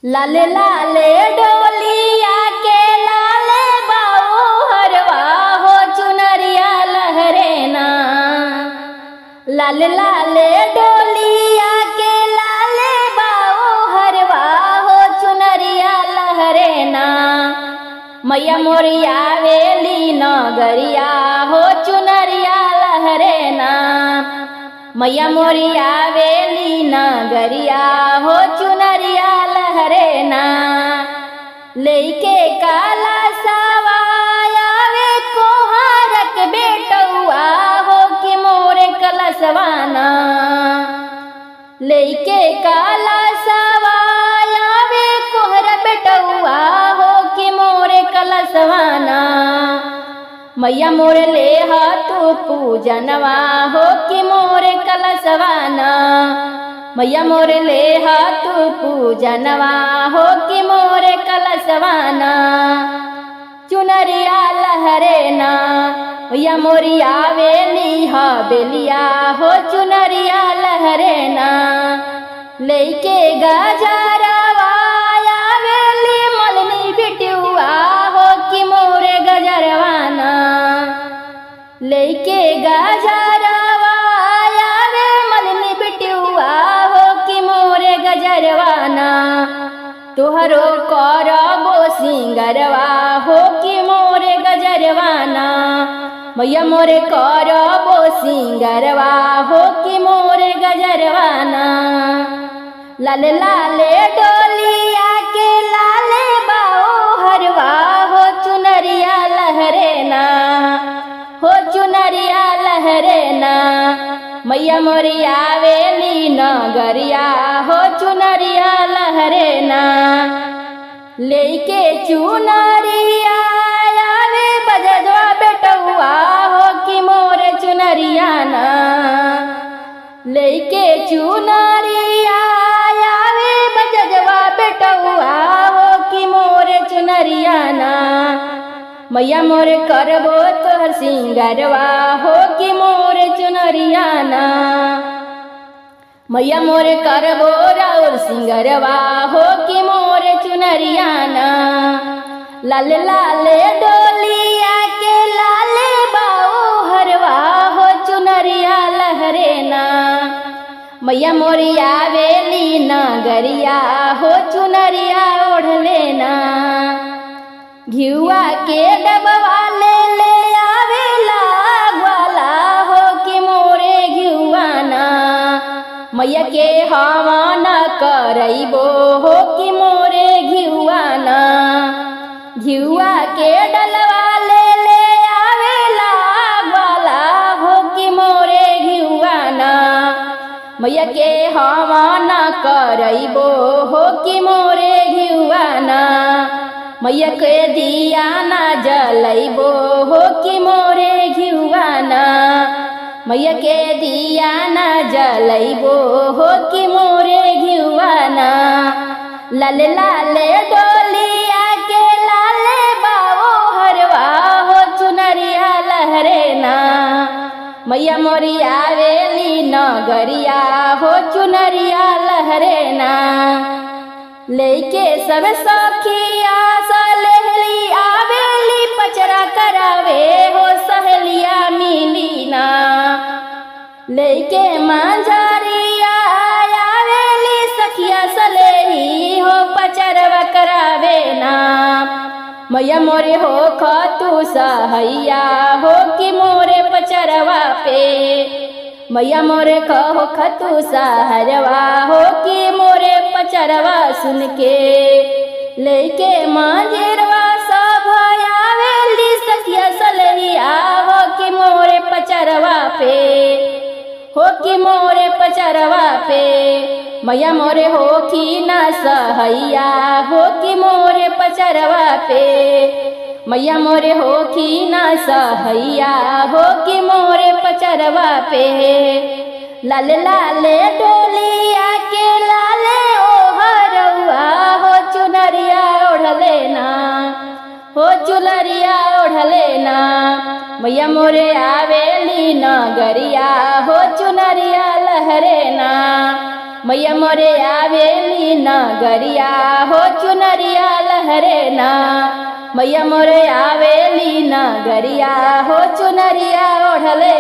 लाले लाले डोलिया के लाले बाऊ हरवा हो चुनरिया लहरे ना। लाले लाले डोलिया के लाले बाऊ हरवा हो चुनरिया लहरे ना। मैया मोरिया वेली नगरिया हो चुनरिया लहरे ना। मैया मोरिया वेली नगरिया हो चुनरिया लहरे ना। लेके काला सवाया वे कोहारक बेटुआ हो कि मोरे कलसवाना। लेके काला सवाया वे कोहरा बेटुआ हो कि मोरे कलसवाना। मैया मोरे ले तू पूजनवा हो कि मोरे कलसवाना। मैया मोरे ले तू पूजनवा हो कि मोरे कलसवाना। चुनरिया लहरे ना मैया मोरिया वेली बेलिया हो चुनरिया लहरे ना। लेके गजरवा वेली मलनी बिटुआ हो कि मोरे गजरवाना। लेके गजरवा वे मलनी बिटुआ हो कि मोरे गजरवाना। तुहरो करबो सिंगरवा हो कि मोरे गजरवाना। मैया मोरे करबो सिंगरवा हो कि मोरे गजरवाना। लाले लाले डोलिया के लाले बाऊ हरवा हो चुनरिया लहरे ना। हो चुनरिया लहरे ना। मैया मोरिया वेली नगरिया हो चुनरिया लहरे ना। लेके चुनरिया वे बजवा बेटुआ हो कि मोरे चुनरिया ना। लेके चुनरिया वे बजवा बेटुआ हो कि मोरे चुनरिया ना। मैया मोरे करबो तोहर सिंगरवा हो कि मोरे चुनरिया ना। मैया मोरे करबो राउर सिंगरवा हो कि मोरे चुनरिया ना। लाले लाले डोलिया के लाले बाऊ हरवा हो चुनरिया लहरे ना। मैया मोरिया वेली नगरिया हो चुनरिया ओढ़ लेना। घिउआ के डबवा ले ले आवेला ग्वाला हो कि मोरे घिउआना। मैया के हवन करइबो हो कि मोरे घिउआना। घिउआ के डलवा ले ले आवेला ग्वाला हो कि मोरे घिउआना। मैया के हवन करइबो हो कि मोरे घिउआना। मैया के दिया ना जलइबो हो कि मोरे घिउआना। मैया के दिया ना जलइबो हो कि मोरे घिउआना। लाले लाले डोलिया के लाले बाऊ हरवा हो चुनरिया लहरे ना। मैया मोरिया वेली नगरिया हो चुनरिया लहरे ना। लेके सब सखिया सहेली आवेली पचरा करावे हो सहेलिया मिली ना। लेके मंजरिया आवेली सखिया सलेही हो पचरवा करावे ना। मैया मोरे हो खतु सहैया हो कि मोरे पचरवा पे। मैया मोरे कहो खतु सहरवा हो कि मोरे पचरवा सुन के। लेके मांजरवा सब आवेली सखिया सलहिया हो कि मोरे पचरवा पे। हो कि मोरे पचरवा पे। मैया मोरे हो कि ना सहैया हो कि मोरे पचरवा पे। मैया मोरे हो कि ना सहैया हो कि मोरे पचरवा पे। लाले लाले डोलिया के लाले ओ हरवा हो चुनरिया ओढ़ लेना। हो चुनरिया ओढ़ लेना। मैया मोरे आवेली नगरिया हो चुनरिया लहरे ना। मैया मोरे आवेली नगरिया हो चुनरिया लहरे ना मैया मोरे आवेली नगरिया हो चुनरिया ओढ़ले